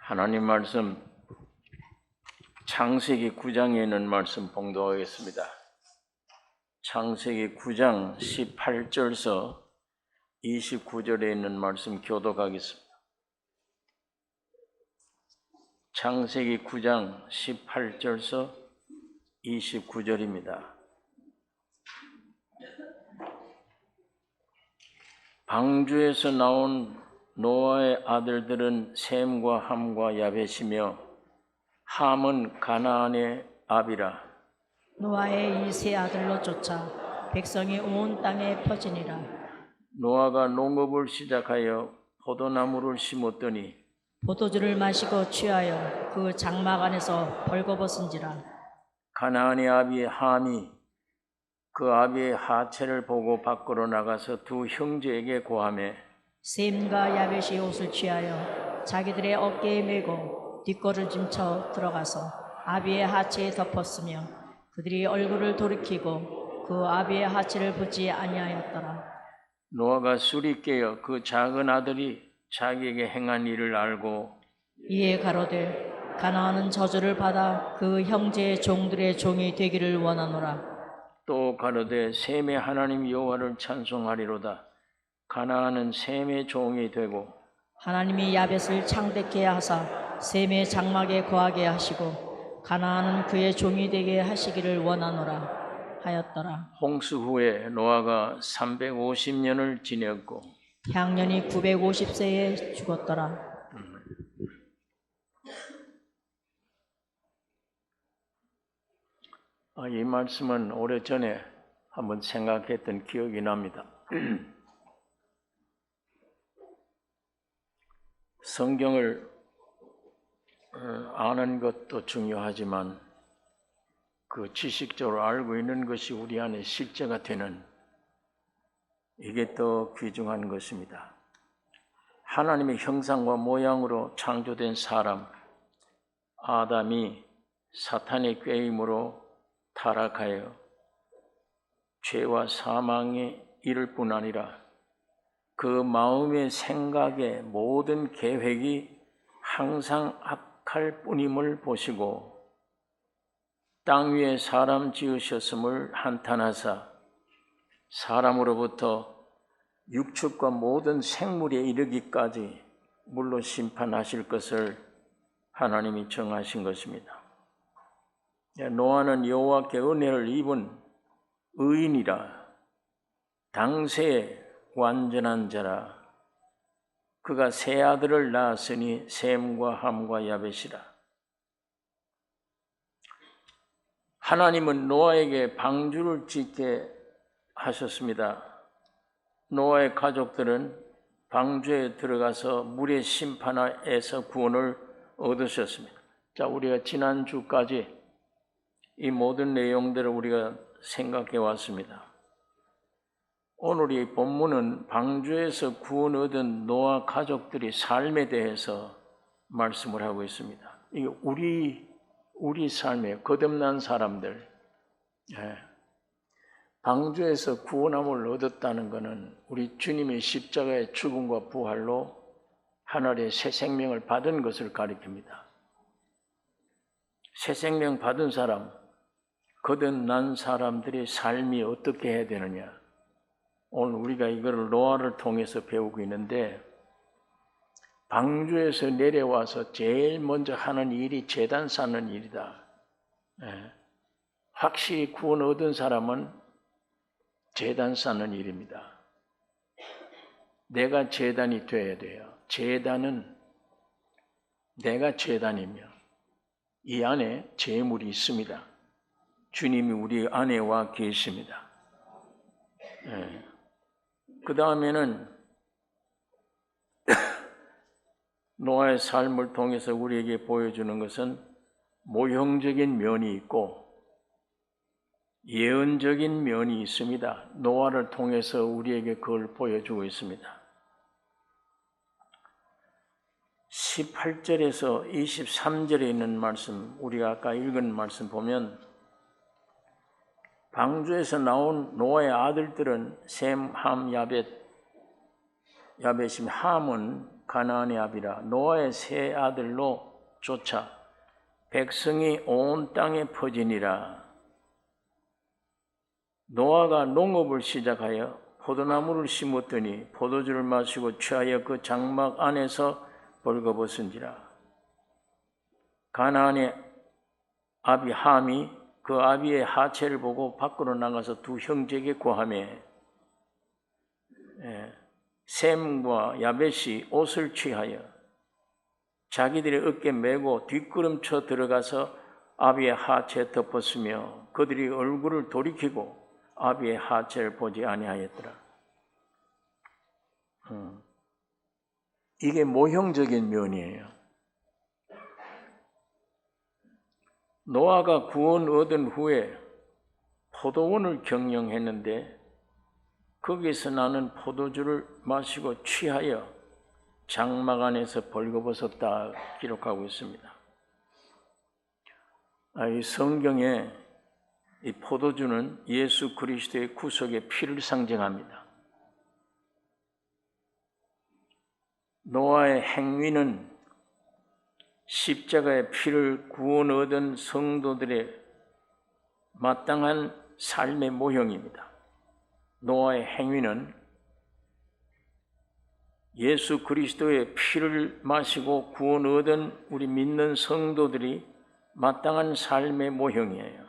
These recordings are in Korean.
하나님 말씀 창세기 9장에 있는 말씀 봉독하겠습니다. 창세기 9장 18절서 29절에 있는 말씀 교독하겠습니다. 창세기 9장 18절서 29절입니다. 방주에서 나온 노아의 아들들은 셈과 함과 야벳이며 함은 가나안의 아비라. 노아의 이 세 아들로 쫓아 백성이 온 땅에 퍼지니라. 노아가 농업을 시작하여 포도나무를 심었더니 포도주를 마시고 취하여 그 장막 안에서 벌거벗은지라. 가나안의 아비 함이 그 아비의 하체를 보고 밖으로 나가서 두 형제에게 고하매 셈과 야벳이 옷을 취하여 자기들의 어깨에 메고 뒷걸을 짐쳐 들어가서 아비의 하체에 덮었으며 그들이 얼굴을 돌이키고 그 아비의 하체를 보지 아니하였더라. 노아가 술이 깨어 그 작은 아들이 자기에게 행한 일을 알고 이에 가로되 가나안은 저주를 받아 그 형제의 종들의 종이 되기를 원하노라. 또 가로되 셈의 하나님 여호와를 찬송하리로다. 가나안은 셈의 종이 되고 하나님이 야벳을 창대케 하사 셈의 장막에 거하게 하시고 가나안은 그의 종이 되게 하시기를 원하노라 하였더라. 홍수 후에 노아가 350년을 지냈고 향년이 950세에 죽었더라. 이 말씀은 오래전에 한번 생각했던 기억이 납니다. 성경을 아는 것도 중요하지만 그 지식적으로 알고 있는 것이 우리 안에 실제가 되는 이게 더 귀중한 것입니다. 하나님의 형상과 모양으로 창조된 사람 아담이 사탄의 꾀임으로 타락하여 죄와 사망에 이를 뿐 아니라 그 마음의 생각의 모든 계획이 항상 악할 뿐임을 보시고 땅 위에 사람 지으셨음을 한탄하사 사람으로부터 육축과 모든 생물에 이르기까지 물로 심판하실 것을 하나님이 정하신 것입니다. 노아는 여호와께 은혜를 입은 의인이라 당세에 완전한 자라. 그가 세 아들을 낳았으니 셈과 함과 야벳이라. 하나님은 노아에게 방주를 짓게 하셨습니다. 노아의 가족들은 방주에 들어가서 물의 심판에서 구원을 얻으셨습니다. 자, 우리가 지난주까지 이 모든 내용들을 우리가 생각해 왔습니다. 오늘 이 본문은 방주에서 구원 얻은 노아 가족들의 삶에 대해서 말씀을 하고 있습니다. 이게 우리 삶에 거듭난 사람들, 방주에서 구원함을 얻었다는 것은 우리 주님의 십자가의 죽음과 부활로 하늘의 새 생명을 받은 것을 가리킵니다. 새 생명 받은 사람, 거듭난 사람들의 삶이 어떻게 해야 되느냐? 오늘 우리가 이거를 노아를 통해서 배우고 있는데 방주에서 내려와서 제일 먼저 하는 일이 제단 쌓는 일이다. 확실히 구원 얻은 사람은 제단 쌓는 일입니다. 내가 제단이 되어야 돼요. 제단은 내가 제단이며 이 안에 제물이 있습니다. 주님이 우리 안에 와 계십니다. 그 다음에는 노아의 삶을 통해서 우리에게 보여주는 것은 모형적인 면이 있고 예언적인 면이 있습니다. 노아를 통해서 우리에게 그걸 보여주고 있습니다. 18절에서 23절에 있는 말씀, 우리가 아까 읽은 말씀 보면 방주에서 나온 노아의 아들들은 셈, 함, 야벳, 야벳이면 함은 가나안의 아비라. 노아의 세 아들로 쫓아 백성이 온 땅에 퍼지니라. 노아가 농업을 시작하여 포도나무를 심었더니 포도주를 마시고 취하여 그 장막 안에서 벌거벗은지라. 가나안의 아비 함이 그 아비의 하체를 보고 밖으로 나가서 두 형제에게 고하며 셈과 야벳이 옷을 취하여 자기들의 어깨 메고 뒷걸음쳐 들어가서 아비의 하체에 덮었으며 그들이 얼굴을 돌이키고 아비의 하체를 보지 아니하였더라. 이게 모형적인 면이에요. 노아가 구원 얻은 후에 포도원을 경영했는데 거기서 나는 포도주를 마시고 취하여 장막 안에서 벌거벗었다 기록하고 있습니다. 이 성경에 이 포도주는 예수 그리스도의 구속의 피를 상징합니다. 노아의 행위는 십자가의 피를 구원 얻은 성도들의 마땅한 삶의 모형입니다. 노아의 행위는 예수 그리스도의 피를 마시고 구원 얻은 우리 믿는 성도들이 마땅한 삶의 모형이에요.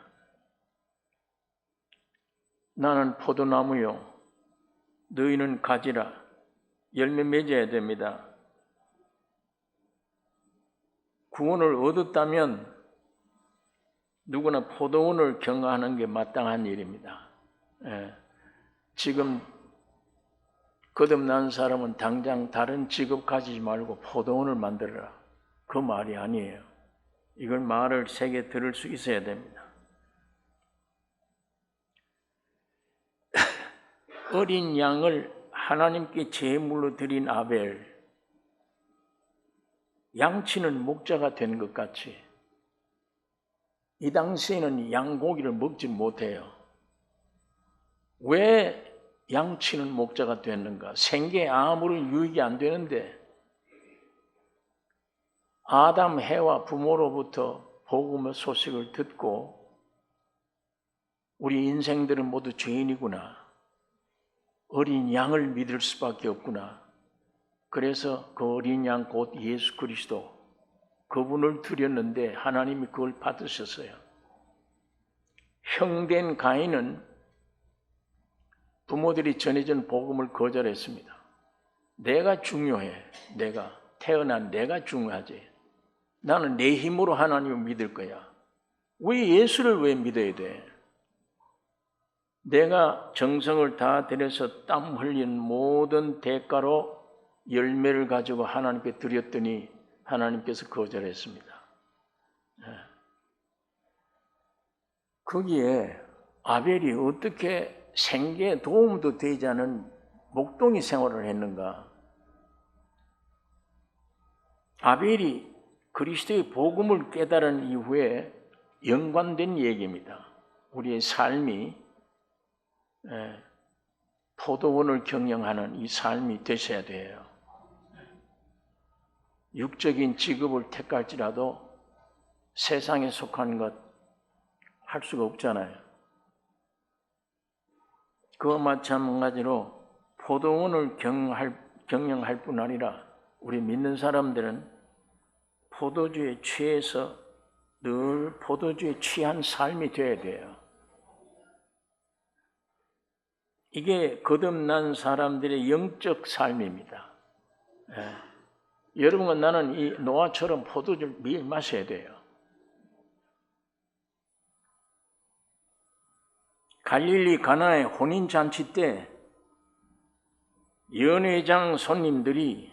나는 포도나무요, 너희는 가지라. 열매 맺어야 됩니다. 구원을 얻었다면 누구나 포도원을 경영하는 게 마땅한 일입니다. 지금 거듭난 사람은 당장 다른 직업 가지지 말고 포도원을 만들어라. 그 말이 아니에요. 이걸 말을 세게 들을 수 있어야 됩니다. 어린 양을 하나님께 제물로 드린 아벨, 양치는 목자가 된 것 같이 이 당시에는 양고기를 먹지 못해요. 왜 양치는 목자가 됐는가? 생계에 아무런 유익이 안 되는데 아담, 해와 부모로부터 복음의 소식을 듣고 우리 인생들은 모두 죄인이구나. 어린 양을 믿을 수밖에 없구나. 그래서 그 어린 양 곧 예수 그리스도 그분을 드렸는데 하나님이 그걸 받으셨어요. 형된 가인은 부모들이 전해준 복음을 거절했습니다. 내가 중요해. 내가 태어난 내가 중요하지. 나는 내 힘으로 하나님을 믿을 거야. 왜 예수를 왜 믿어야 돼? 내가 정성을 다 들여서 땀 흘린 모든 대가로 열매를 가지고 하나님께 드렸더니 하나님께서 거절했습니다. 거기에 아벨이 어떻게 생계에 도움도 되지 않은 목동이 생활을 했는가? 아벨이 그리스도의 복음을 깨달은 이후에 연관된 얘기입니다. 우리의 삶이 포도원을 경영하는 이 삶이 되셔야 돼요. 육적인 직업을 택할지라도 세상에 속한 것 할 수가 없잖아요. 그와 마찬가지로 포도원을 경영할 뿐 아니라 우리 믿는 사람들은 포도주에 취해서 늘 포도주에 취한 삶이 되어야 돼요. 이게 거듭난 사람들의 영적 삶입니다. 여러분과 나는 이 노아처럼 포도주를 매일 마셔야 돼요. 갈릴리 가나의 혼인잔치 때 연회장 손님들이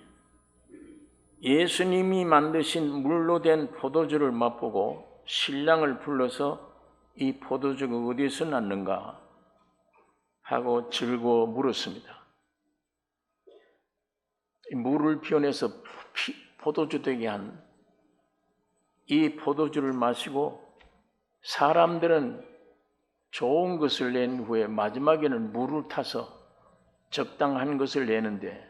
예수님이 만드신 물로 된 포도주를 맛보고 신랑을 불러서 이 포도주가 어디서 났는가 하고 즐거워 물었습니다. 물을 피워내서 포도주 되게 한 이 포도주를 마시고 사람들은 좋은 것을 낸 후에 마지막에는 물을 타서 적당한 것을 내는데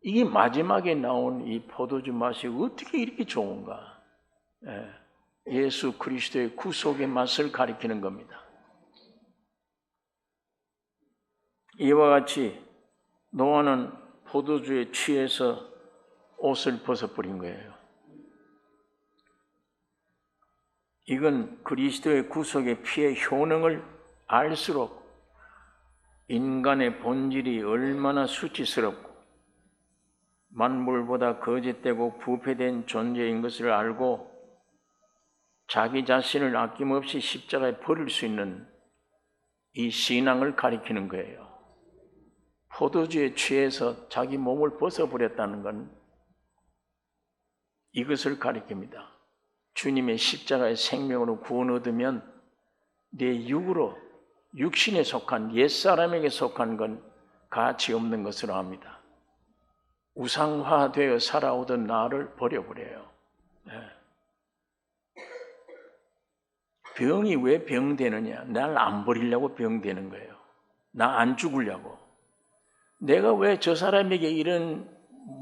이게 마지막에 나온 이 포도주 맛이 어떻게 이렇게 좋은가? 예수 그리스도의 구속의 맛을 가리키는 겁니다. 이와 같이 노아는 포도주에 취해서 옷을 벗어버린 거예요. 이건 그리스도의 구속의 피의 효능을 알수록 인간의 본질이 얼마나 수치스럽고 만물보다 거짓되고 부패된 존재인 것을 알고 자기 자신을 아낌없이 십자가에 버릴 수 있는 이 신앙을 가리키는 거예요. 포도주에 취해서 자기 몸을 벗어버렸다는 건 이것을 가리킵니다. 주님의 십자가의 생명으로 구원 얻으면 내 육으로 육신에 속한 옛사람에게 속한 건 가치 없는 것으로 합니다. 우상화되어 살아오던 나를 버려버려요. 병이 왜 병되느냐? 날 안 버리려고 병되는 거예요. 나 안 죽으려고. 내가 왜 저 사람에게 이런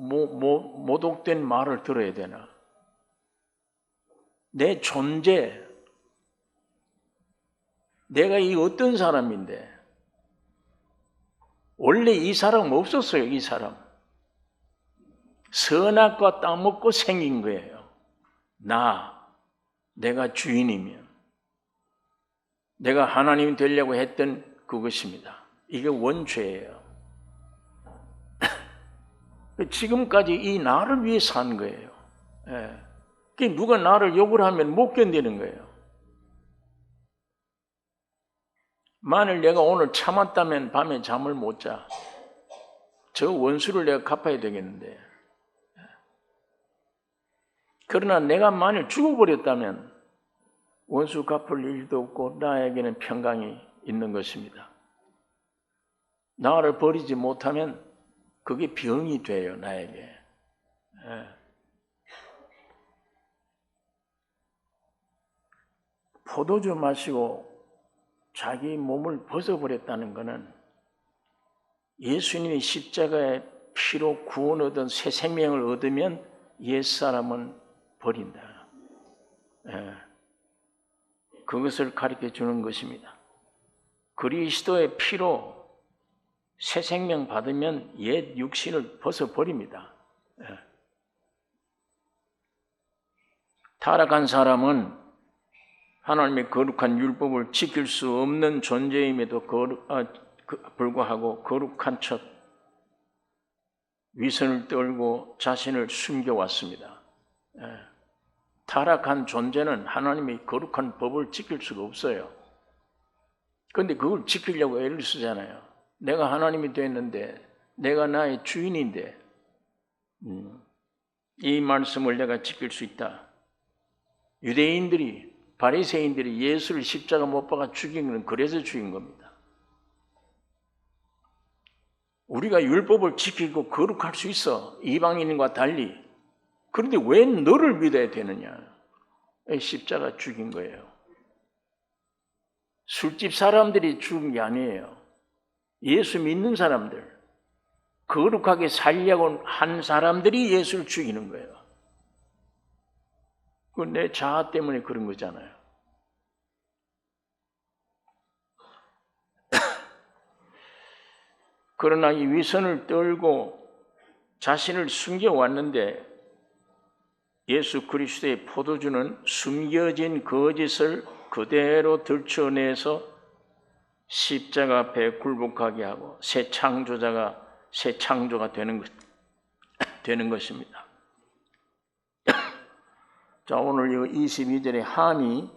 모독된 말을 들어야 되나? 내 존재, 내가 이 어떤 사람인데 원래 이 사람 없었어요. 이 사람 선악과 따먹고 생긴 거예요. 내가 주인이면 내가 하나님이 되려고 했던 그것입니다. 이게 원죄예요. 지금까지 이 나를 위해 산 거예요. 누가 나를 욕을 하면 못 견디는 거예요. 만일 내가 오늘 참았다면 밤에 잠을 못 자. 저 원수를 내가 갚아야 되겠는데. 그러나 내가 만일 죽어버렸다면 원수 갚을 일도 없고 나에게는 평강이 있는 것입니다. 나를 버리지 못하면 그게 병이 돼요, 나에게. 포도주 마시고 자기 몸을 벗어버렸다는 것은 예수님이 십자가의 피로 구원 얻은 새 생명을 얻으면 옛사람은 버린다. 그것을 가르쳐 주는 것입니다. 그리스도의 피로 새 생명 받으면 옛 육신을 벗어버립니다. 타락한 사람은 하나님의 거룩한 율법을 지킬 수 없는 존재임에도 불구하고 거룩한 척 위선을 떨고 자신을 숨겨왔습니다. 타락한 존재는 하나님의 거룩한 법을 지킬 수가 없어요. 그런데 그걸 지키려고 애를 쓰잖아요. 내가 하나님이 됐는데, 내가 나의 주인인데 이 말씀을 내가 지킬 수 있다. 유대인들이 바리새인들이 예수를 십자가 못 박아 죽인 건 그래서 죽인 겁니다. 우리가 율법을 지키고 거룩할 수 있어. 이방인과 달리. 그런데 왜 너를 믿어야 되느냐? 십자가 죽인 거예요. 술집 사람들이 죽은 게 아니에요. 예수 믿는 사람들, 거룩하게 살려고 한 사람들이 예수를 죽이는 거예요. 그건 내 자아 때문에 그런 거잖아요. 그러나 이 위선을 떨고 자신을 숨겨왔는데 예수 그리스도의 포도주는 숨겨진 거짓을 그대로 들춰내서 십자가 앞에 굴복하게 하고 새 창조가 되는 것입니다. 자, 오늘 22절에 함이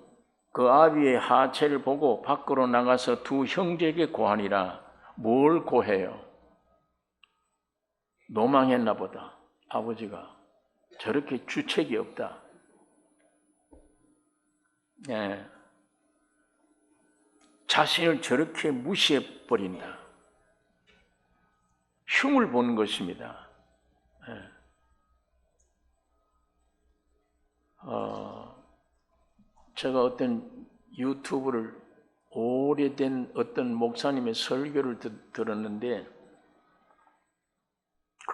그 아비의 하체를 보고 밖으로 나가서 두 형제에게 고하니라. 뭘 고해요? 노망했나 보다. 아버지가 저렇게 주책이 없다. 자신을 저렇게 무시해버린다. 흉을 보는 것입니다. 제가 어떤 유튜브를 오래된 어떤 목사님의 설교를 들었는데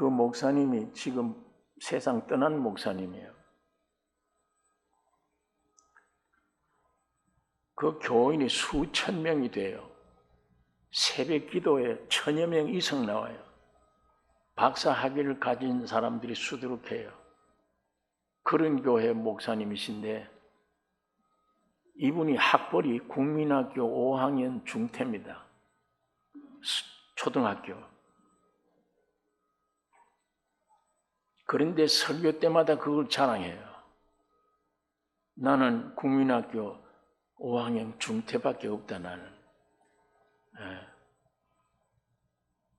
그 목사님이 지금 세상 떠난 목사님이에요. 그 교인이 수천 명이 돼요. 새벽 기도에 1000여 명 이상 나와요. 박사 학위를 가진 사람들이 수두룩해요. 그런 교회 목사님이신데 이분이 학벌이 국민학교 5학년 중퇴입니다. 초등학교. 그런데 설교 때마다 그걸 자랑해요. 나는 국민학교 5학년 중퇴밖에 없다 나는.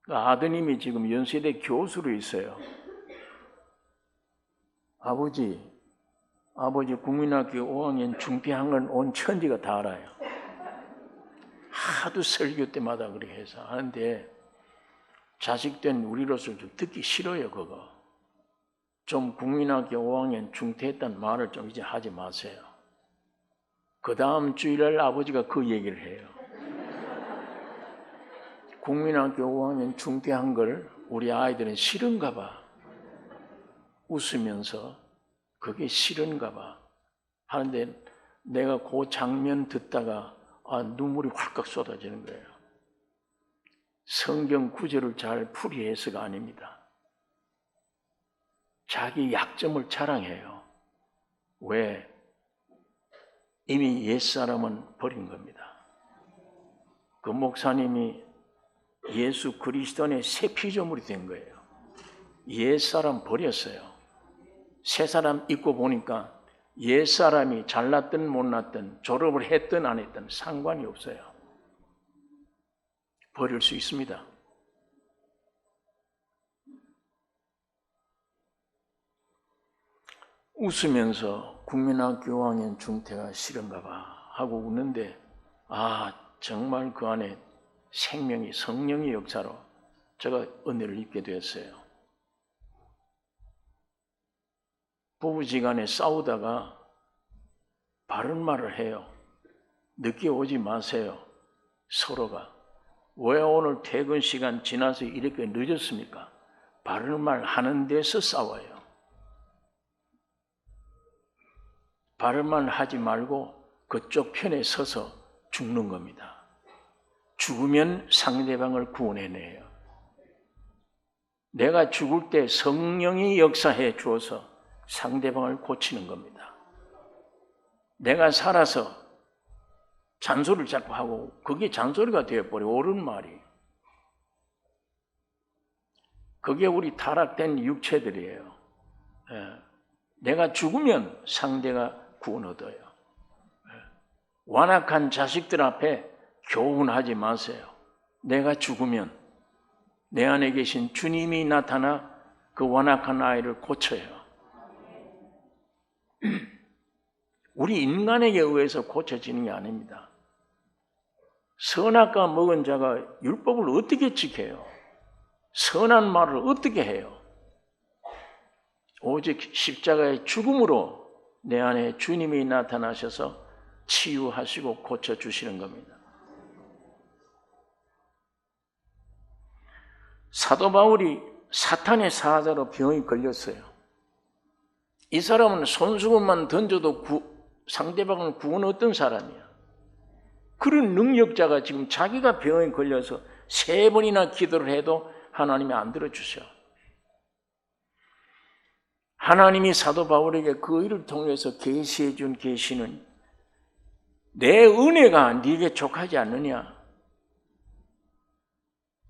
아드님이 지금 연세대 교수로 있어요. 아버지 국민학교 5학년 중퇴한 건 온 천지가 다 알아요. 하도 설교 때마다 그렇게 해서 하는데 자식된 우리로서 좀 듣기 싫어요. 그거 좀 국민학교 5학년 중퇴했다는 말을 좀 이제 하지 마세요. 그 다음 주일날 아버지가 그 얘기를 해요. 국민학교 5학년 중퇴한 걸 우리 아이들은 싫은가 봐. 웃으면서 그게 싫은가 봐 하는데 내가 그 장면 듣다가 눈물이 활깍 쏟아지는 거예요. 성경 구절을 잘 풀이해서가 아닙니다. 자기 약점을 자랑해요. 왜? 이미 옛사람은 버린 겁니다. 그 목사님이 예수 그리스도 안에 새 피조물이 된 거예요. 옛사람 버렸어요. 새 사람 입고 보니까 옛사람이 잘났든 못났든 졸업을 했든 안 했든 상관이 없어요. 버릴 수 있습니다. 웃으면서 국민학교 5학년 중퇴가 싫은가 봐 하고 웃는데 정말 그 안에 생명이 성령의 역사로 제가 은혜를 입게 되었어요. 부부지간에 싸우다가 바른 말을 해요. 늦게 오지 마세요. 서로가. 왜 오늘 퇴근 시간 지나서 이렇게 늦었습니까? 바른 말 하는 데서 싸워요. 바른 말 하지 말고 그쪽 편에 서서 죽는 겁니다. 죽으면 상대방을 구원해내요. 내가 죽을 때 성령이 역사해 주어서 상대방을 고치는 겁니다. 내가 살아서 잔소리를 자꾸 하고 그게 잔소리가 되어버려 옳은 말이. 그게 우리 타락된 육체들이에요. 내가 죽으면 상대가 구원 얻어요. 완악한 자식들 앞에 교훈하지 마세요. 내가 죽으면 내 안에 계신 주님이 나타나 그 완악한 아이를 고쳐요. 우리 인간에게 의해서 고쳐지는 게 아닙니다. 선악과 먹은 자가 율법을 어떻게 지켜요? 선한 말을 어떻게 해요? 오직 십자가의 죽음으로 내 안에 주님이 나타나셔서 치유하시고 고쳐주시는 겁니다. 사도 바울이 사탄의 사자로 병이 걸렸어요. 이 사람은 손수건만 던져도 상대방을 구원 얻던 사람이야. 그런 능력자가 지금 자기가 병에 걸려서 3번이나 기도를 해도 하나님이 안 들어주셔. 하나님이 사도 바울에게 그 일을 통해서 계시해 준 계시는 내 은혜가 네게 족하지 않느냐?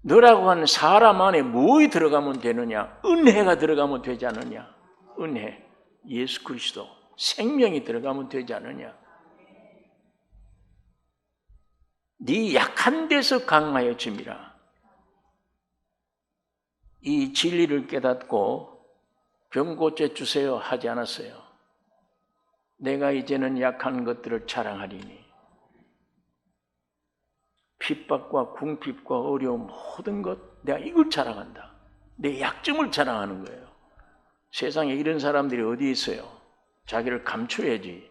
너라고 하는 사람 안에 무엇이 들어가면 되느냐? 은혜가 들어가면 되지 않느냐? 은혜, 예수 그리스도, 생명이 들어가면 되지 않느냐? 네 약한 데서 강하여짐이라. 이 진리를 깨닫고 병 고쳐주세요 하지 않았어요. 내가 이제는 약한 것들을 자랑하리니 핍박과 궁핍과 어려움 모든 것 내가 이걸 자랑한다. 내 약점을 자랑하는 거예요. 세상에 이런 사람들이 어디 있어요? 자기를 감춰야지.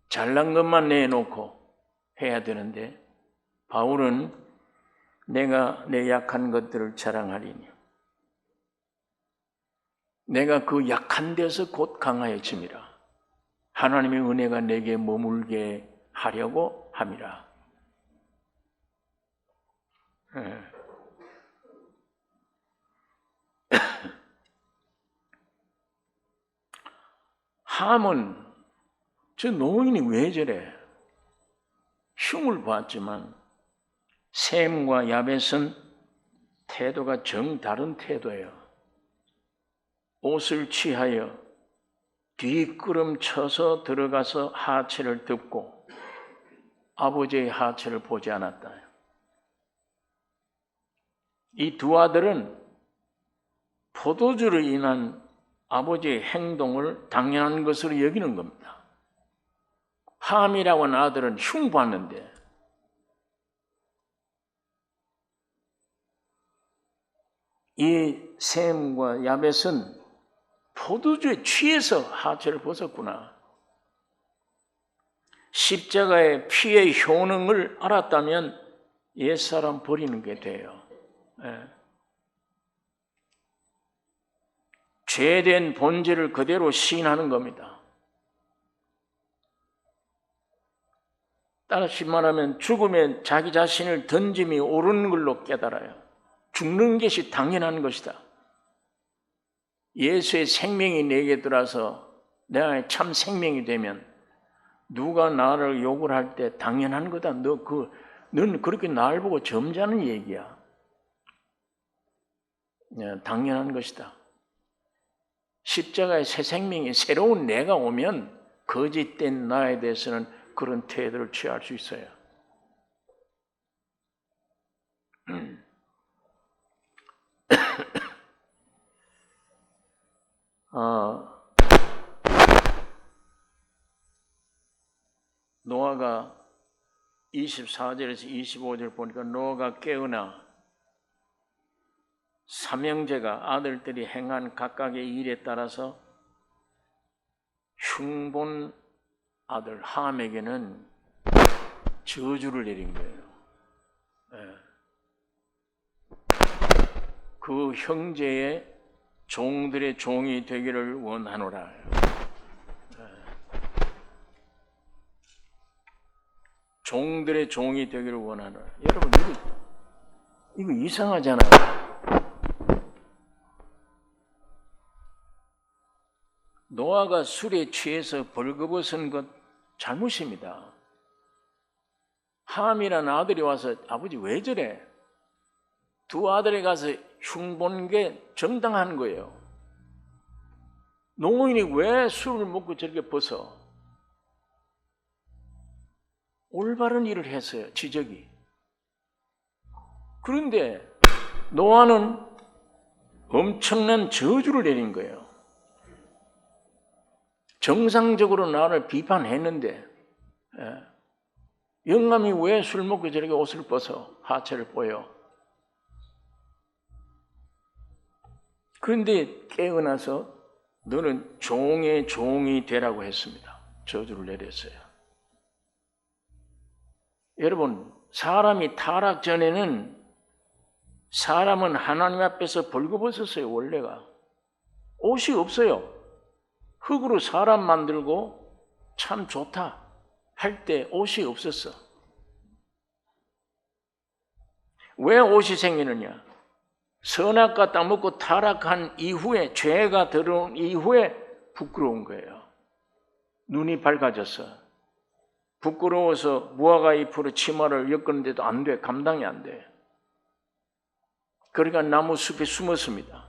잘난 것만 내놓고 해야 되는데 바울은 내가 내 약한 것들을 자랑하리니 내가 그 약한 데서 곧 강하여짐이라. 하나님의 은혜가 내게 머물게 하려고 함이라. 함은 저 노인이 왜 저래? 흉을 보았지만 셈과 야벳은 태도가 정다른 태도예요. 옷을 취하여 뒷걸음 쳐서 들어가서 하체를 덮고 아버지의 하체를 보지 않았다. 이 두 아들은 포도주로 인한 아버지의 행동을 당연한 것으로 여기는 겁니다. 함이라고 하는 아들은 흉보았는데 이 셈과 야벳은 포도주에 취해서 하체를 벗었구나. 십자가의 피의 효능을 알았다면 옛사람 버리는 게 돼요. 죄된 본질을 그대로 시인하는 겁니다. 따라서 말하면 죽으면 자기 자신을 던짐이 옳은 걸로 깨달아요. 죽는 것이 당연한 것이다. 예수의 생명이 내게 들어서 내가 참 생명이 되면 누가 나를 욕을 할 때 당연한 거다. 너는 그렇게 나를 보고 점잖은 얘기야. 당연한 것이다. 십자가의 새 생명이 새로운 내가 오면 거짓된 나에 대해서는 그런 태도를 취할 수 있어요. 노아가 24절에서 25절 보니까 노아가 깨어나 삼형제가 아들들이 행한 각각의 일에 따라서 흉본 아들 함에게는 저주를 내린 거예요. 그 형제의 종들의 종이 되기를 원하노라. 종들의 종이 되기를 원하노라. 여러분 이거 이상하잖아요. 노아가 술에 취해서 벌거벗은 것 잘못입니다. 함이라는 아들이 와서 아버지 왜 저래? 두 아들이 가서 흉본 게 정당한 거예요. 노인이 왜 술을 먹고 저렇게 벗어? 올바른 일을 했어요, 지적이. 그런데 노아는 엄청난 저주를 내린 거예요. 정상적으로 나를 비판했는데 영감이 왜 술 먹고 저렇게 옷을 벗어 하체를 보여? 그런데 깨어나서 너는 종의 종이 되라고 했습니다. 저주를 내렸어요. 여러분, 사람이 타락 전에는 사람은 하나님 앞에서 벌거벗었어요. 원래가 옷이 없어요. 흙으로 사람 만들고 참 좋다 할 때 옷이 없었어. 왜 옷이 생기느냐? 선악과 따먹고 타락한 이후에, 죄가 들어온 이후에 부끄러운 거예요. 눈이 밝아졌어. 부끄러워서 무화과 잎으로 치마를 엮었는데도 안 돼. 감당이 안 돼. 그러니까 나무 숲에 숨었습니다.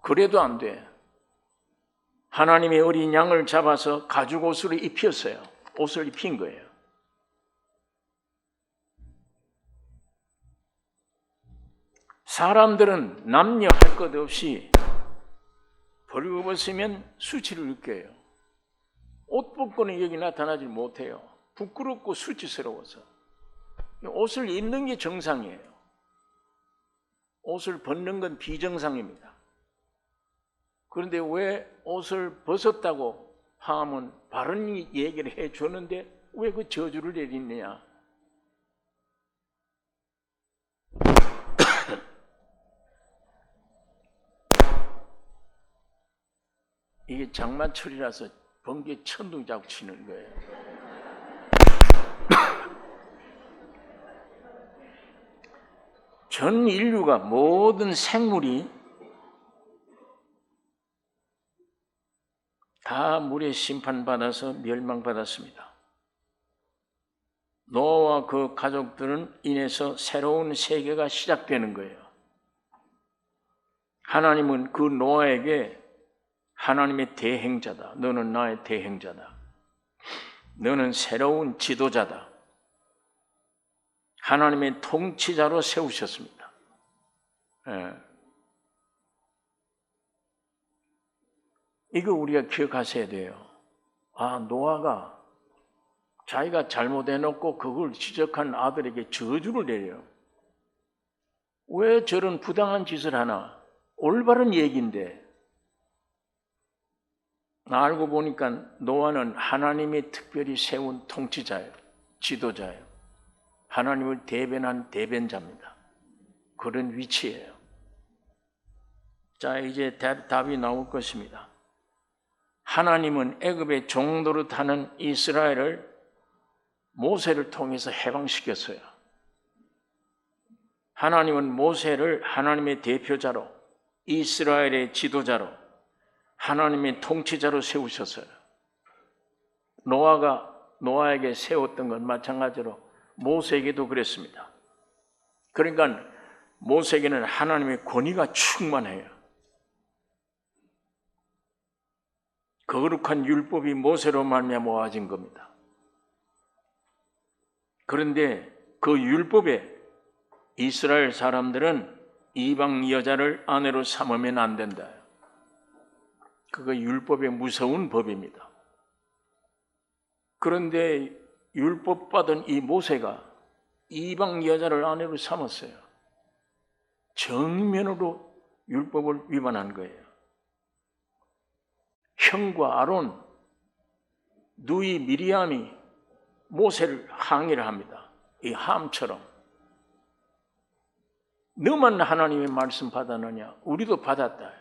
그래도 안 돼. 하나님의 어린 양을 잡아서 가죽 옷을 입혔어요. 옷을 입힌 거예요. 사람들은 남녀 할 것 없이 벌거벗으면 수치를 느껴요. 옷 벗고는 여기 나타나지 못해요. 부끄럽고 수치스러워서. 옷을 입는 게 정상이에요. 옷을 벗는 건 비정상입니다. 그런데 왜 옷을 벗었다고 함은 바른 얘기를 해줬는데 왜 그 저주를 내리느냐? 이게 장마철이라서 번개 천둥 자국 치는 거예요. 전 인류가 모든 생물이 다 물에 심판받아서 멸망받았습니다. 노아와 그 가족들은 인해서 새로운 세계가 시작되는 거예요. 하나님은 그 노아에게 하나님의 대행자다. 너는 나의 대행자다. 너는 새로운 지도자다. 하나님의 통치자로 세우셨습니다. 이거 우리가 기억하셔야 돼요. 노아가 자기가 잘못해놓고 그걸 지적한 아들에게 저주를 내려요. 왜 저런 부당한 짓을 하나? 올바른 얘기인데. 알고 보니까 노아는 하나님이 특별히 세운 통치자예요. 지도자예요. 하나님을 대변한 대변자입니다. 그런 위치예요. 자, 이제 답이 나올 것입니다. 하나님은 애굽의 종도로 타는 이스라엘을 모세를 통해서 해방시켰어요. 하나님은 모세를 하나님의 대표자로, 이스라엘의 지도자로, 하나님의 통치자로 세우셨어요. 노아가 노아에게 세웠던 건 마찬가지로 모세에게도 그랬습니다. 그러니까 모세에게는 하나님의 권위가 충만해요. 거룩한 율법이 모세로 말미암아 모아진 겁니다. 그런데 그 율법에 이스라엘 사람들은 이방 여자를 아내로 삼으면 안 된다. 그거 율법의 무서운 법입니다. 그런데 율법 받은 이 모세가 이방 여자를 아내로 삼았어요. 정면으로 율법을 위반한 거예요. 형과 아론, 누이 미리암이 모세를 항의를 합니다. 이 함처럼. 너만 하나님의 말씀 받았느냐? 우리도 받았다.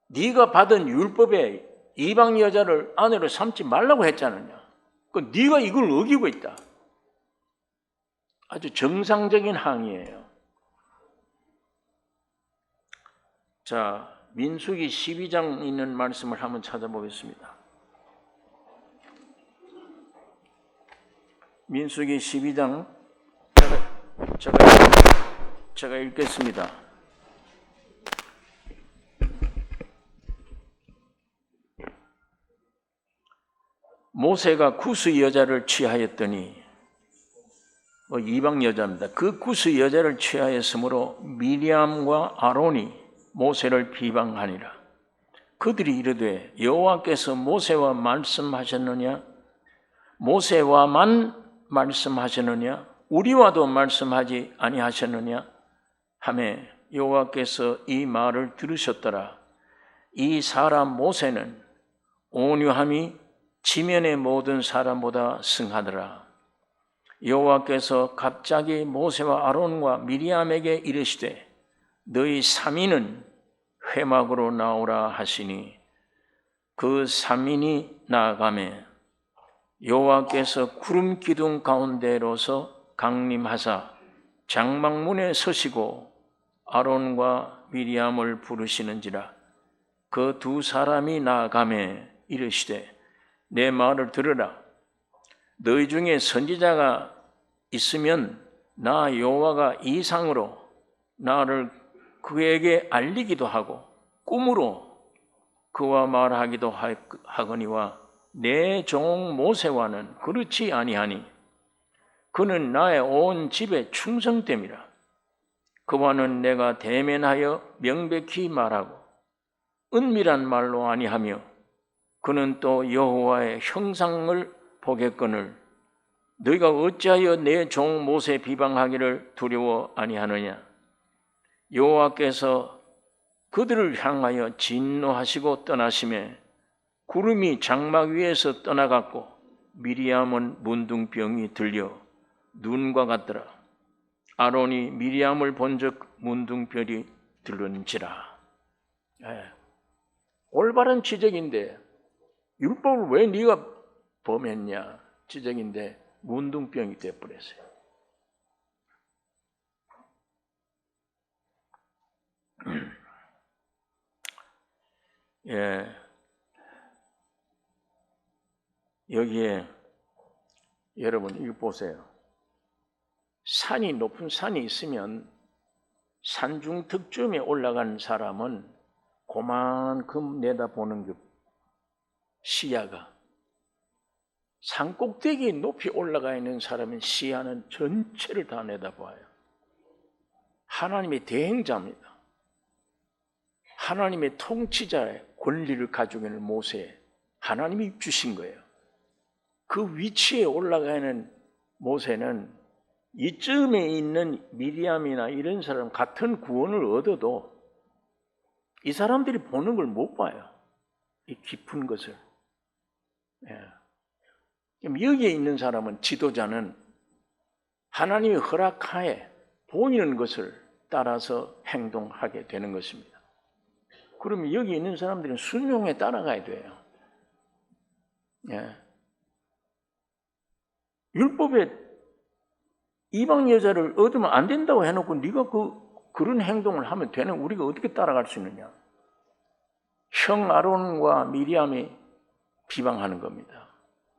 네가 받은 율법에 이방 여자를 아내로 삼지 말라고 했잖느냐? 네가 이걸 어기고 있다. 아주 정상적인 항의예요. 자, 민수기 12장 있는 말씀을 한번 찾아보겠습니다. 민수기 12장 제가 읽겠습니다. 모세가 구스 여자를 취하였더니 이방 여자입니다. 그 구스 여자를 취하였으므로 미리암과 아론이 모세를 비방하니라. 그들이 이르되 여호와께서 모세와 말씀하셨느냐? 모세와만 말씀하셨느냐? 우리와도 말씀하지 아니하셨느냐? 하매 여호와께서 이 말을 들으셨더라. 이 사람 모세는 온유함이 지면의 모든 사람보다 승하더라. 여호와께서 갑자기 모세와 아론과 미리암에게 이르시되 너희 3인은 회막으로 나오라 하시니 그 3인이 나아가매 여호와께서 구름 기둥 가운데로서 강림하사 장막문에 서시고 아론과 미리암을 부르시는지라. 그 두 사람이 나아가매 이르시되 내 말을 들으라. 너희 중에 선지자가 있으면 나 여호와가 이상으로 나를 그에게 알리기도 하고 꿈으로 그와 말하기도 하거니와 내 종 모세와는 그렇지 아니하니 그는 나의 온 집에 충성됨이라. 그와는 내가 대면하여 명백히 말하고 은밀한 말로 아니하며 그는 또 여호와의 형상을 보겠거늘 너희가 어찌하여 내 종 모세 비방하기를 두려워 아니하느냐? 여호와께서 그들을 향하여 진노하시고 떠나심에 구름이 장막 위에서 떠나갔고 미리암은 문둥병이 들려 눈과 같더라. 아론이 미리암을 본즉 문둥병이 들은지라. 올바른 지적인데 율법을 왜 네가 범했냐 지적인데 문둥병이 되어버렸어요. 예, 여기에 여러분 이거 보세요. 높은 산이 있으면 산중 득점에 올라가는 사람은 그만큼 내다보는 그 시야가, 산 꼭대기에 높이 올라가 있는 사람은 시야는 전체를 다 내다봐요. 하나님의 대행자입니다. 하나님의 통치자의 권리를 가지고 있는 모세, 하나님이 주신 거예요. 그 위치에 올라가 있는 모세는 이쯤에 있는 미리암이나 이런 사람 같은 구원을 얻어도 이 사람들이 보는 걸 못 봐요. 이 깊은 것을. 여기에 있는 사람은, 지도자는 하나님의 허락하에 보이는 것을 따라서 행동하게 되는 것입니다. 그러면 여기 있는 사람들은 순종에 따라가야 돼요. 율법에 이방 여자를 얻으면 안 된다고 해놓고 네가 그런 행동을 하면 되는, 우리가 어떻게 따라갈 수 있느냐? 형 아론과 미리암이 비방하는 겁니다.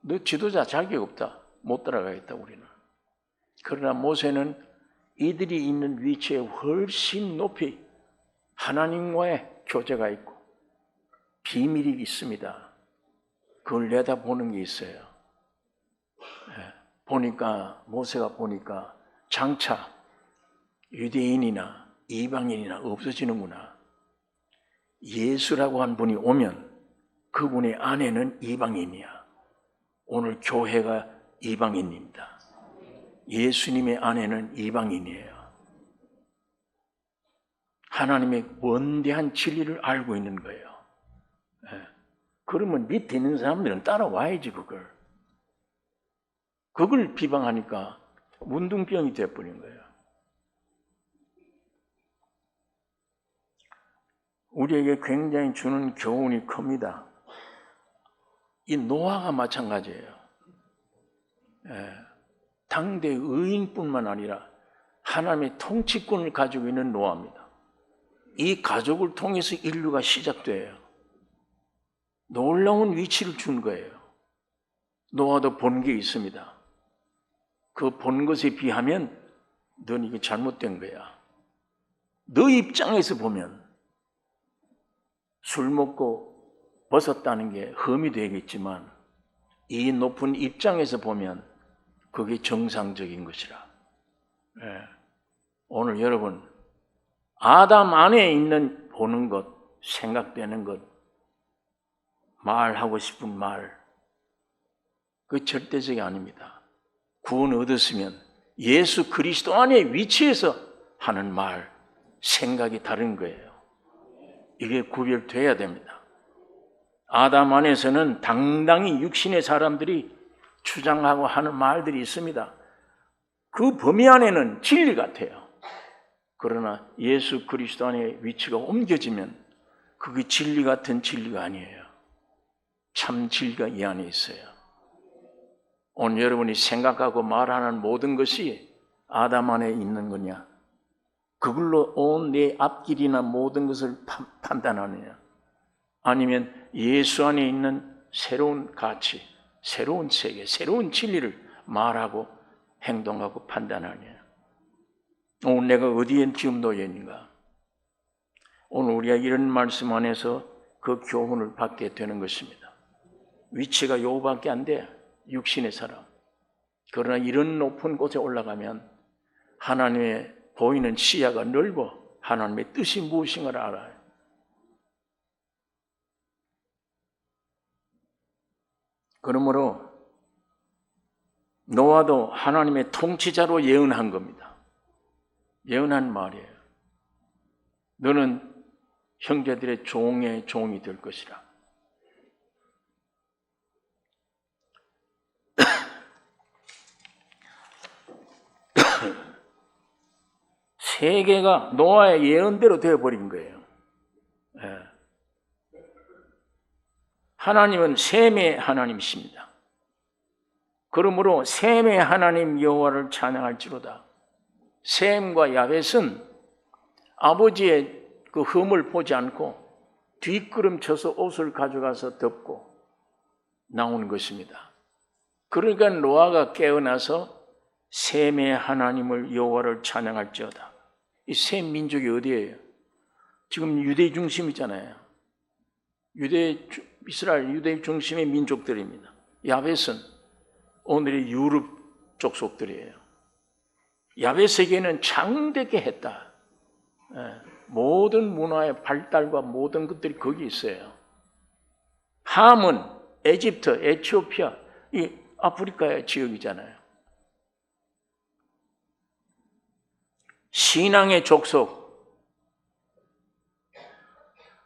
너 지도자 자격 없다. 못 따라가겠다 우리는. 그러나 모세는 이들이 있는 위치에 훨씬 높이 하나님과의 교제가 있고 비밀이 있습니다. 그걸 내다보는 게 있어요. 모세가 보니까 장차 유대인이나 이방인이나 없어지는구나. 예수라고 한 분이 오면 그분의 아내는 이방인이야. 오늘 교회가 이방인입니다. 예수님의 아내는 이방인이에요. 하나님의 원대한 진리를 알고 있는 거예요. 그러면 밑에 있는 사람들은 따라와야지 그걸 비방하니까 문둥병이 되어버린 거예요. 우리에게 굉장히 주는 교훈이 큽니다. 이 노아가 마찬가지예요. 당대 의인뿐만 아니라 하나님의 통치권을 가지고 있는 노아입니다. 이 가족을 통해서 인류가 시작돼요. 놀라운 위치를 준 거예요. 노아도 본 게 있습니다. 그 본 것에 비하면 넌 이게 잘못된 거야. 너 입장에서 보면 술 먹고 벗었다는 게 흠이 되겠지만 이 높은 입장에서 보면 그게 정상적인 것이라. 오늘 여러분, 아담 안에 있는 보는 것, 생각되는 것, 말하고 싶은 말, 그 절대적이 아닙니다. 구원 얻었으면 예수 그리스도 안에 위치해서 하는 말, 생각이 다른 거예요. 이게 구별돼야 됩니다. 아담 안에서는 당당히 육신의 사람들이 주장하고 하는 말들이 있습니다. 그 범위 안에는 진리 같아요. 그러나 예수 그리스도 안에 위치가 옮겨지면 그게 진리 같은 진리가 아니에요. 참 진리가 이 안에 있어요. 오늘 여러분이 생각하고 말하는 모든 것이 아담 안에 있는 거냐? 그걸로 온 내 앞길이나 모든 것을 판단하느냐? 아니면 예수 안에 있는 새로운 가치, 새로운 세계, 새로운 진리를 말하고 행동하고 판단하느냐? 오늘 내가 어디에 지금 놓여 있는가? 오늘 우리가 이런 말씀 안에서 그 교훈을 받게 되는 것입니다. 위치가 요거밖에 안 돼. 육신의 사람. 그러나 이런 높은 곳에 올라가면 하나님의 보이는 시야가 넓어 하나님의 뜻이 무엇인가를 알아요. 그러므로 노아도 하나님의 통치자로 예언한 겁니다. 예언한 말이에요. 너는 형제들의 종의 종이 될 것이라. 세계가 노아의 예언대로 되어버린 거예요. 하나님은 셈의 하나님이십니다. 그러므로 셈의 하나님 여호와를 찬양할지로다. 셈과 야벳은 아버지의 그 흠을 보지 않고 뒷걸음쳐서 옷을 가져가서 덮고 나오는 것입니다. 그러니까 노아가 깨어나서 셈의 하나님을 여호와를 찬양할지어다. 이 셈 민족이 어디예요? 지금 유대 중심이잖아요. 이스라엘 유대 중심의 민족들입니다. 야벳은 오늘의 유럽 족속들이에요. 야벳에게는 창대케 했다. 모든 문화의 발달과 모든 것들이 거기 있어요. 함은 에집트, 에티오피아, 이 아프리카의 지역이잖아요. 신앙의 족속,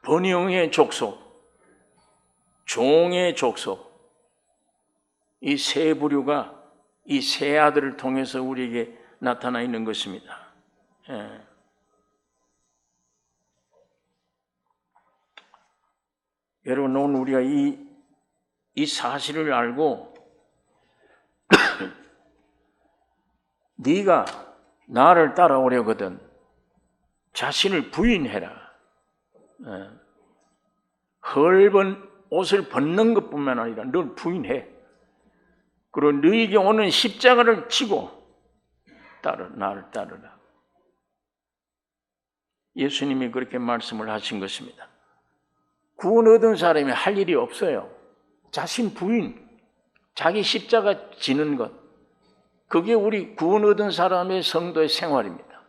번영의 족속, 종의 족속, 이 세 부류가 이 세 아들을 통해서 우리에게 나타나 있는 것입니다. 여러분, 오늘 우리가 이 사실을 알고 네가 나를 따라오려거든 자신을 부인해라. 헐번 옷을 벗는 것뿐만 아니라 널 부인해. 그리고 너에게 오는 십자가를 지고 나를 따르라. 예수님이 그렇게 말씀을 하신 것입니다. 구원 얻은 사람이 할 일이 없어요. 자신 부인, 자기 십자가 지는 것, 그게 우리 구원 얻은 사람의 성도의 생활입니다.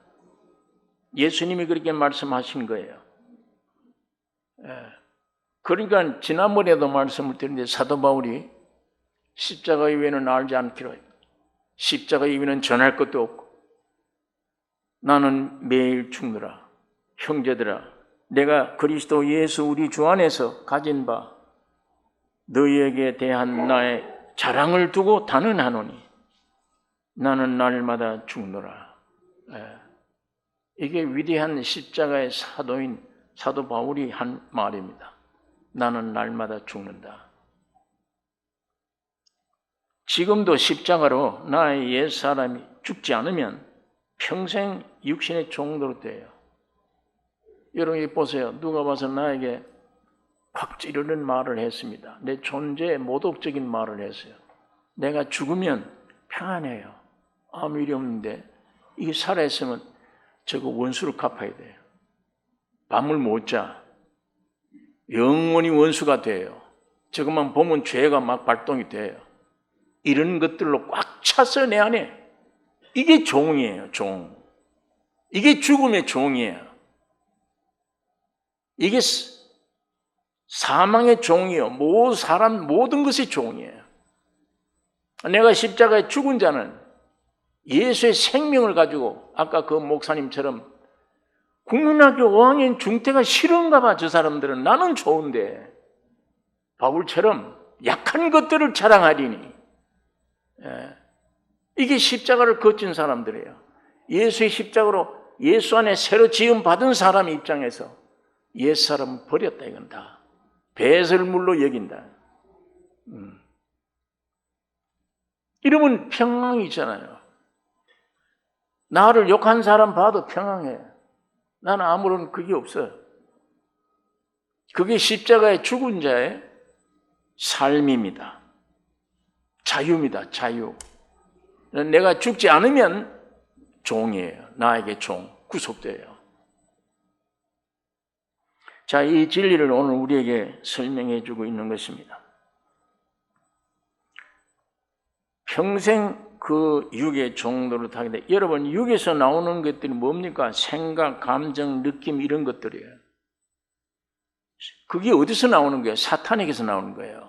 예수님이 그렇게 말씀하신 거예요. 그러니까 지난번에도 말씀을 드렸는데 사도 바울이 십자가 이외에는 알지 않기로 해요. 십자가 이외에는 전할 것도 없고 나는 매일 죽느라. 형제들아, 내가 그리스도 예수 우리 주 안에서 가진 바 너희에게 대한 나의 자랑을 두고 단언하노니 나는 날마다 죽노라. 이게 위대한 십자가의 사도인 사도 바울이 한 말입니다. 나는 날마다 죽는다. 지금도 십자가로 나의 옛사람이 죽지 않으면 평생 육신의 종도로 돼요. 여러분이 보세요. 누가 봐서 나에게 확 찌르는 말을 했습니다. 내 존재에 모독적인 말을 했어요. 내가 죽으면 평안해요. 아무 일이 없는데 이게 살아있으면 저거 원수를 갚아야 돼요. 밤을 못 자. 영원히 원수가 돼요. 저것만 보면 죄가 막 발동이 돼요. 이런 것들로 꽉 찼어요, 내 안에. 이게 종이에요, 종. 이게 죽음의 종이에요. 이게 사망의 종이요. 모든 것이 종이에요. 내가 십자가에 죽은 자는 예수의 생명을 가지고 아까 그 목사님처럼 국민학교 5학년 중퇴가 싫은가 봐. 저 사람들은 나는 좋은데 바울처럼 약한 것들을 자랑하리니. 이게 십자가를 거친 사람들이에요. 예수의 십자가로 예수 안에 새로 지음 받은 사람 입장에서 옛사람은 버렸다. 이건 다 배설물로 여긴다. 이러면 평강이잖아요. 나를 욕한 사람 봐도 평강해. 나는 아무런 그게 없어요. 그게 십자가의 죽은 자의 삶입니다. 자유입니다. 자유. 내가 죽지 않으면 종이에요. 나에게 종, 구속돼요. 자, 이 진리를 오늘 우리에게 설명해 주고 있는 것입니다. 평생 그 육의 종로를 타게 돼. 여러분, 육에서 나오는 것들이 뭡니까? 생각, 감정, 느낌 이런 것들이에요. 그게 어디서 나오는 거예요? 사탄에게서 나오는 거예요.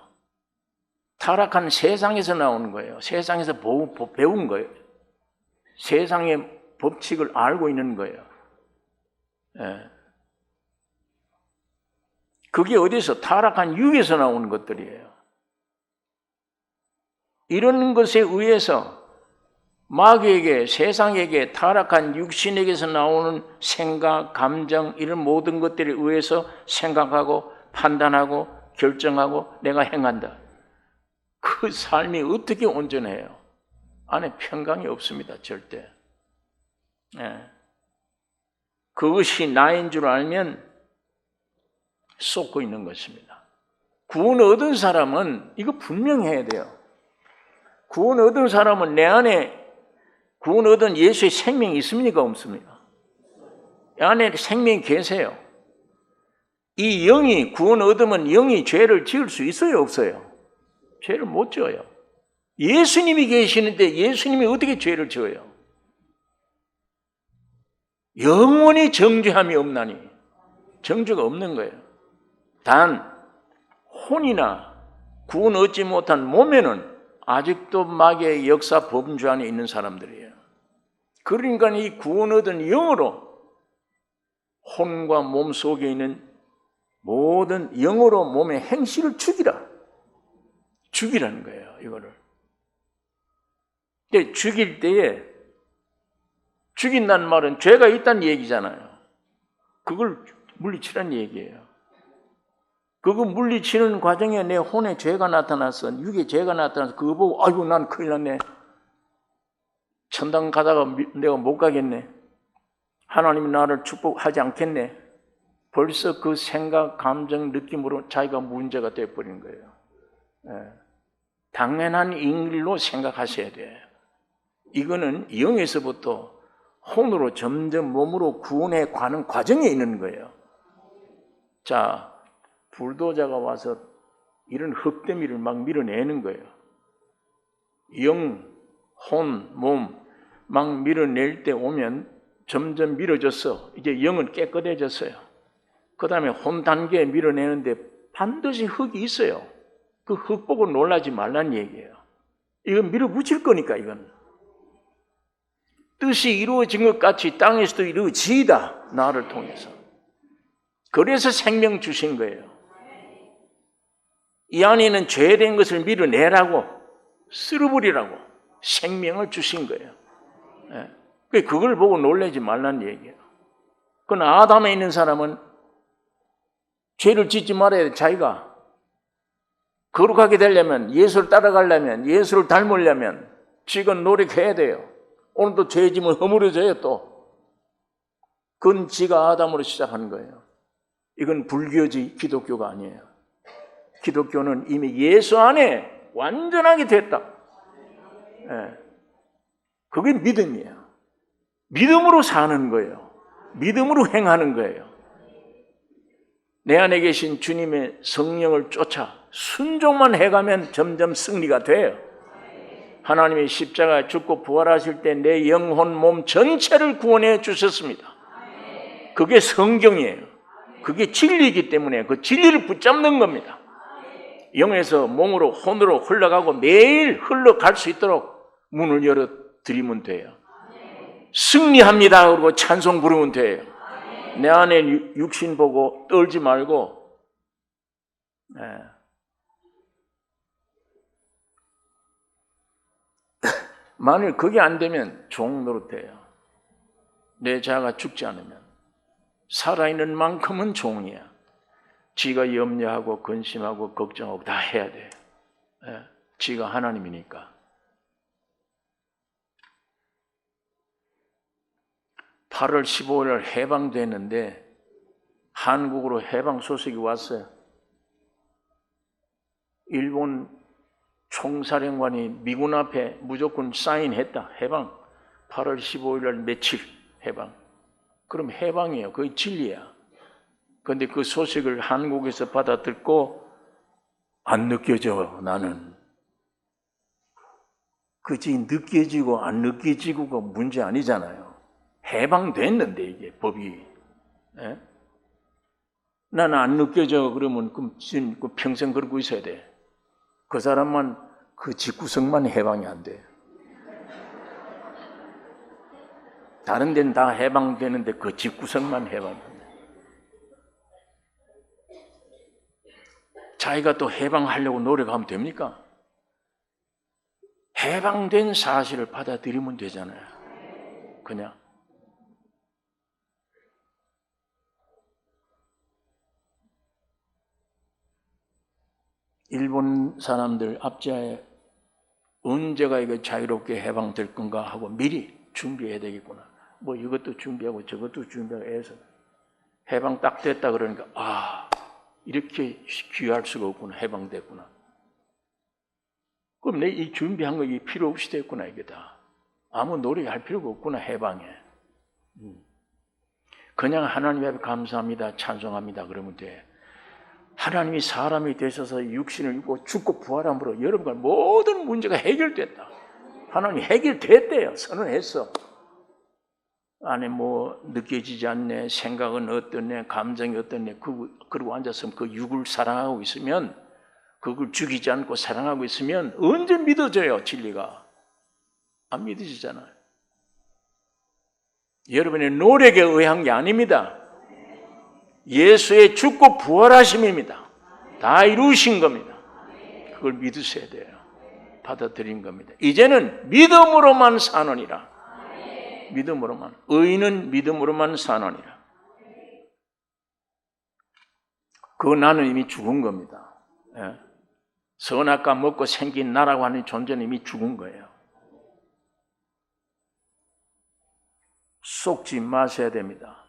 타락한 세상에서 나오는 거예요. 세상에서 배운 거예요. 세상의 법칙을 알고 있는 거예요. 그게 어디서? 타락한 육에서 나오는 것들이에요. 이런 것에 의해서 마귀에게, 세상에게, 타락한 육신에게서 나오는 생각, 감정 이런 모든 것들에 의해서 생각하고 판단하고 결정하고 내가 행한다. 그 삶이 어떻게 온전해요? 안에 평강이 없습니다. 절대. 그것이 나인 줄 알면 쏟고 있는 것입니다. 구원 얻은 사람은 이거 분명해야 돼요. 구원 얻은 사람은 내 안에 구원 얻은 예수의 생명이 있습니까? 없습니까? 안에 생명이 계세요. 이 영이 구원 얻으면 영이 죄를 지을 수 있어요? 없어요? 죄를 못 지어요. 예수님이 계시는데 예수님이 어떻게 죄를 지어요? 영원히 정죄함이 없나니 정죄가 없는 거예요. 단 혼이나 구원 얻지 못한 몸에는 아직도 마귀의 역사 범주 안에 있는 사람들이에요. 그러니까 이 구원 얻은 영으로 혼과 몸 속에 있는 모든 영으로 몸의 행실을 죽이라는 거예요. 이거를. 근데 죽일 때에 죽인다는 말은 죄가 있다는 얘기잖아요. 그걸 물리치라는 얘기예요. 그거 물리치는 과정에 내 혼에 죄가 나타났어. 육에 죄가 나타나서 그거 보고 아이고 난 큰일 났네. 천당 가다가 내가 못 가겠네. 하나님이 나를 축복하지 않겠네. 벌써 그 생각, 감정, 느낌으로 자기가 문제가 되어버린 거예요. 당연한 일로 생각하셔야 돼요. 이거는 영에서부터 혼으로 점점 몸으로 구원해 가는 과정에 있는 거예요. 자, 불도저가 와서 이런 흙더미를 막 밀어내는 거예요. 영, 혼, 몸 막 밀어낼 때 오면 점점 밀어졌어. 이제 영은 깨끗해졌어요. 그 다음에 혼 단계에 밀어내는데 반드시 흙이 있어요. 그 흙 보고 놀라지 말란 얘기예요. 이건 밀어붙일 거니까 이건. 뜻이 이루어진 것 같이 땅에서도 이루어지이다. 나를 통해서. 그래서 생명 주신 거예요. 이 안에는 죄된 것을 밀어내라고 쓸어버리라고 생명을 주신 거예요. 그걸 보고 놀라지 말란 얘기예요. 그러나 아담에 있는 사람은 죄를 짓지 말아야 돼. 자기가 거룩하게 되려면, 예수를 따라가려면, 예수를 닮으려면 지금 노력해야 돼요. 오늘도 죄짐을 허물어져요. 또 그건 지가 아담으로 시작한 거예요. 이건 불교지 기독교가 아니에요. 기독교는 이미 예수 안에 완전하게 됐다. 그게 믿음이에요. 믿음으로 사는 거예요. 믿음으로 행하는 거예요. 내 안에 계신 주님의 성령을 쫓아 순종만 해가면 점점 승리가 돼요. 하나님의 십자가에 죽고 부활하실 때 내 영혼 몸 전체를 구원해 주셨습니다. 그게 성경이에요. 그게 진리이기 때문에 그 진리를 붙잡는 겁니다. 영에서 몸으로 혼으로 흘러가고 매일 흘러갈 수 있도록 문을 열어 드리면 돼요. 승리합니다. 그러고 찬송 부르면 돼요. 내 안에 육신 보고 떨지 말고. 만일 그게 안 되면 종 노릇해요. 내 자아가 죽지 않으면. 살아있는 만큼은 종이야. 지가 염려하고 근심하고 걱정하고 다 해야 돼. 지가 하나님이니까. 8월 15일 해방됐는데 한국으로 해방 소식이 왔어요. 일본 총사령관이 미군 앞에 무조건 사인했다. 해방. 8월 15일 며칠 해방. 그럼 해방이에요. 그게 진리야. 그런데 그 소식을 한국에서 받아 듣고 안 느껴져. 나는. 그치, 느껴지고 안 느껴지고가 문제 아니잖아요. 해방됐는데 이게 법이. 나는 안 느껴져. 그러면 그럼 평생 그러고 있어야 돼. 그 사람만 그 집구석만 해방이 안 돼. 다른 데는 다 해방되는데 그 집구석만 해방이 안 돼. 자기가 또 해방하려고 노력하면 됩니까? 해방된 사실을 받아들이면 되잖아요. 그냥. 일본 사람들 압제하에 언제가 이거 자유롭게 해방될 건가 하고 미리 준비해야 되겠구나. 뭐 이것도 준비하고 저것도 준비하고 해서 해방 딱 됐다 그러니까 이렇게 귀할 수가 없구나. 해방됐구나. 그럼 내 이 준비한 거 필요 없이 됐구나. 이게 다. 아무 노력할 필요가 없구나. 해방에. 그냥 하나님 앞에 감사합니다. 찬송합니다. 그러면 돼. 하나님이 사람이 되셔서 육신을 입고 죽고 부활함으로 여러분과 모든 문제가 해결됐다. 하나님이 해결됐대요. 선언했어. 안에 뭐 느껴지지 않네, 생각은 어떻네, 감정이 어떻네, 그리고 앉아서 그 육을 사랑하고 있으면, 그걸 죽이지 않고 사랑하고 있으면 언제 믿어져요, 진리가? 안 믿어지잖아요. 여러분의 노력에 의한 게 아닙니다. 예수의 죽고 부활하심입니다. 다 이루신 겁니다. 그걸 믿으셔야 돼요. 받아들인 겁니다. 이제는 믿음으로만 사느니라. 믿음으로만. 의인은 믿음으로만 사느니라. 그 나는 이미 죽은 겁니다. 예. 선악과 먹고 생긴 나라고 하는 존재는 이미 죽은 거예요. 속지 마셔야 됩니다.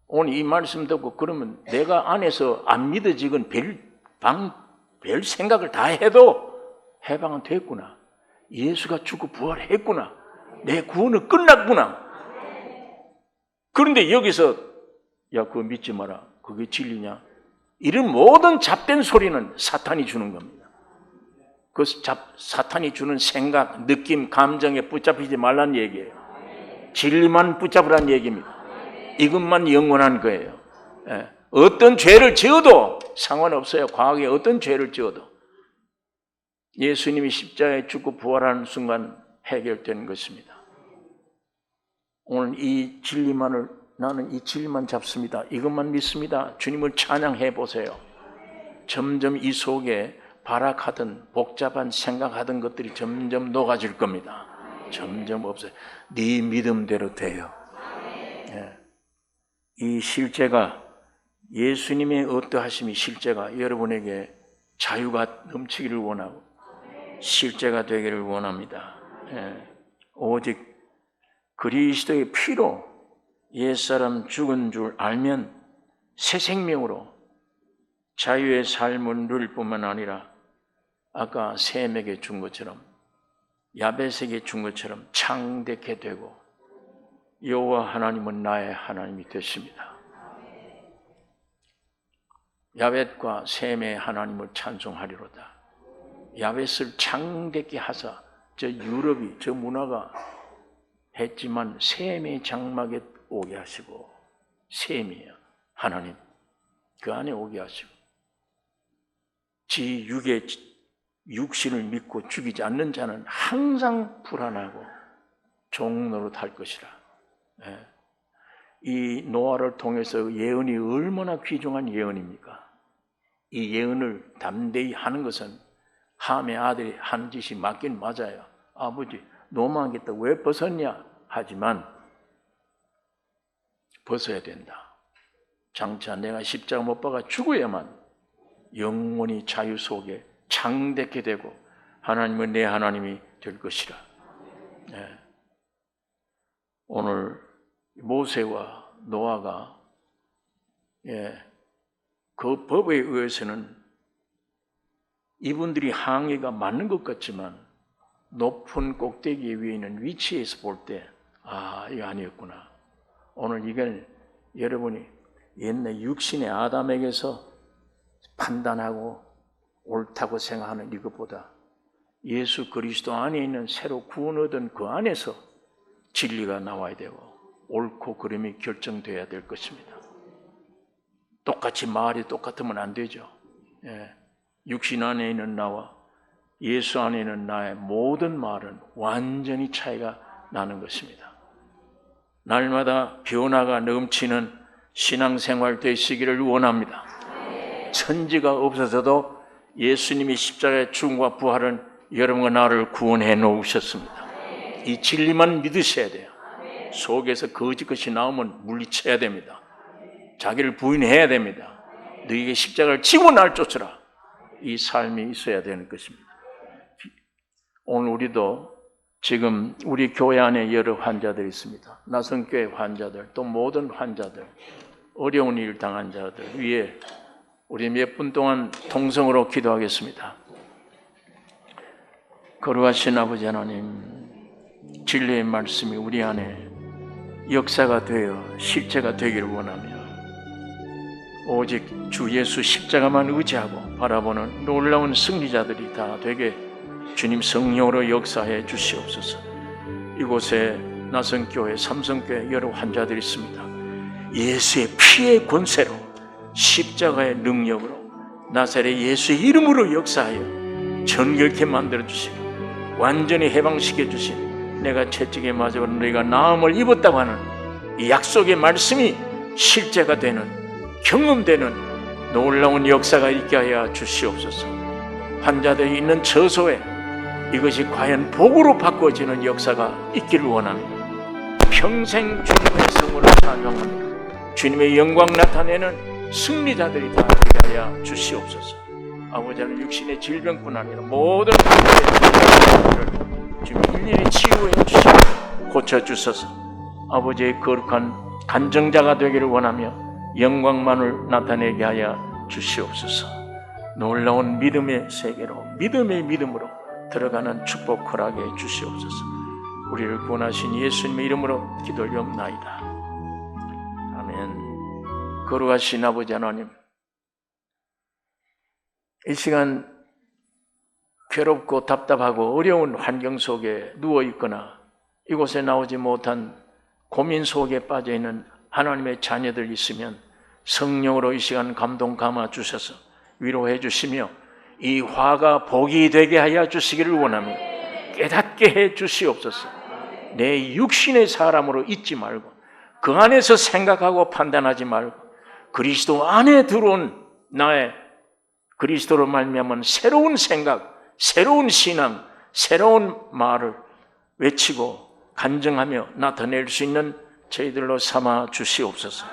오늘 이 말씀 듣고 그러면 내가 안에서 안 믿어지건 별 생각을 다 해도 해방은 됐구나. 예수가 죽고 부활했구나. 내 구원은 끝났구나. 그런데 여기서 야 그거 믿지 마라. 그게 진리냐? 이런 모든 잡된 소리는 사탄이 주는 겁니다. 그 사탄이 주는 생각, 느낌, 감정에 붙잡히지 말란 얘기예요. 진리만 붙잡으란 얘기입니다. 이것만 영원한 거예요. 예. 어떤 죄를 지어도 상관없어요. 과거에 어떤 죄를 지어도 예수님이 십자가에 죽고 부활하는 순간 해결되는 것입니다. 오늘 이 진리만을 나는 이 진리만 잡습니다. 이것만 믿습니다. 주님을 찬양해 보세요. 점점 이 속에 발악하던 복잡한 생각하던 것들이 점점 녹아질 겁니다. 점점 없어요. 네 믿음대로 돼요. 예. 이 실제가 예수님의 어떠하심이 실제가 여러분에게 자유가 넘치기를 원하고 실제가 되기를 원합니다. 예. 오직 그리스도의 피로 옛사람 죽은 줄 알면 새 생명으로 자유의 삶을 누릴 뿐만 아니라 아까 셈에게 준 것처럼 야벳에게 준 것처럼 창대케 되고 여호와 하나님은 나의 하나님이 되십니다. 야벳과 셈의 하나님을 찬송하리로다. 야벳을 창대케 하사 저 유럽이 저 문화가 했지만 셈의 장막에 오게 하시고 셈이에요. 하나님 그 안에 오게 하시고 지 육의 육신을 믿고 죽이지 않는 자는 항상 불안하고 종노릇할 것이라. 예. 이 노아를 통해서 예언이 얼마나 귀중한 예언입니까? 이 예언을 담대히 하는 것은 함의 아들이 한 짓이 맞긴 맞아요. 아버지 노망하겠다 왜 벗었냐? 하지만 벗어야 된다. 장차 내가 십자가 못 박아 죽어야만 영원히 자유 속에 창대케 되고 하나님은 내 하나님이 될 것이라. 네. 오늘 모세와 노아가 그 법에 의해서는 이분들이 항해가 맞는 것 같지만 높은 꼭대기 위에 있는 위치에서 볼 때 이거 아니었구나. 오늘 이건 여러분이 옛날 육신의 아담에게서 판단하고 옳다고 생각하는 이것보다 예수 그리스도 안에 있는 새로 구원 얻은 그 안에서 진리가 나와야 되고 옳고 그름이 결정돼야 될 것입니다. 똑같이 말이 똑같으면 안 되죠. 육신 안에 있는 나와 예수 안에 있는 나의 모든 말은 완전히 차이가 나는 것입니다. 날마다 변화가 넘치는 신앙생활 되시기를 원합니다. 천지가 없어서도 예수님이 십자가의 죽음과 부활은 여러분과 나를 구원해 놓으셨습니다. 이 진리만 믿으셔야 돼요. 속에서 거짓 것이 나오면 물리쳐야 됩니다. 자기를 부인해야 됩니다. 너희에게 십자가를 지고 날 쫓으라. 이 삶이 있어야 되는 것입니다. 오늘 우리도 지금 우리 교회 안에 여러 환자들이 있습니다. 나성교회 환자들, 또 모든 환자들, 어려운 일 당한 자들 위에 우리 몇 분 동안 통성으로 기도하겠습니다. 거룩하신 아버지 하나님, 진리의 말씀이 우리 안에 역사가 되어 실제가 되기를 원하며 오직 주 예수 십자가만 의지하고 바라보는 놀라운 승리자들이 다 되게 주님 성령으로 역사해 주시옵소서. 이곳에 나성교회, 삼성교회 여러 환자들이 있습니다. 예수의 피의 권세로 십자가의 능력으로 나사렛 예수의 이름으로 역사하여 정결케 만들어 주시고 완전히 해방시켜 주신 내가 채찍에 맞아버린 너희가 나음을 입었다고 하는 이 약속의 말씀이 실제가 되는 경험되는 놀라운 역사가 있게 하여 주시옵소서. 환자들이 있는 처소에 이것이 과연 복으로 바꿔지는 역사가 있기를 원합니다. 평생 주님의 성으로 찬양합니다. 주님의 영광 나타내는 승리자들이 다 되게 하여 주시옵소서. 아버지는 육신의 질병뿐 아니라 모든 환자의 질병을 주님 일일이 치유해 주시고 고쳐주소서. 아버지의 거룩한 간증자가 되기를 원하며 영광만을 나타내게 하여 주시옵소서. 놀라운 믿음의 세계로 믿음의 믿음으로 들어가는 축복 허락해 주시옵소서. 우리를 구원하신 예수님의 이름으로 기도하옵나이다. 아멘. 거룩하신 아버지 하나님, 이 시간 괴롭고 답답하고 어려운 환경 속에 누워있거나 이곳에 나오지 못한 고민 속에 빠져있는 하나님의 자녀들 있으면 성령으로 이 시간 감동 감아 주셔서 위로해 주시며 이 화가 복이 되게 하여 주시기를 원하며 깨닫게 해 주시옵소서. 내 육신의 사람으로 있지 말고 그 안에서 생각하고 판단하지 말고 그리스도 안에 들어온 나의 그리스도로 말미암은 새로운 생각, 새로운 신앙, 새로운 말을 외치고 간증하며 나타낼 수 있는 저희들로 삼아 주시옵소서.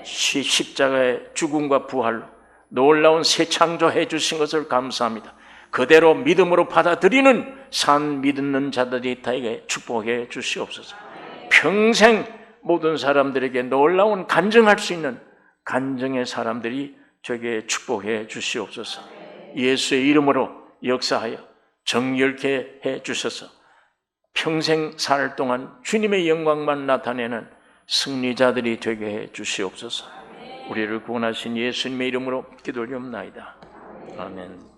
십자가의 죽음과 부활로 놀라운 새 창조해 주신 것을 감사합니다. 그대로 믿음으로 받아들이는 산 믿는 자들이 다에게 축복해 주시옵소서. 평생 모든 사람들에게 놀라운 간증할 수 있는 간증의 사람들이 저에게 축복해 주시옵소서. 예수의 이름으로 역사하여 정결케 해 주셔서 평생 살 동안 주님의 영광만 나타내는 승리자들이 되게 해 주시옵소서. 우리를 구원하신 예수님의 이름으로 기도하옵나이다. 아멘.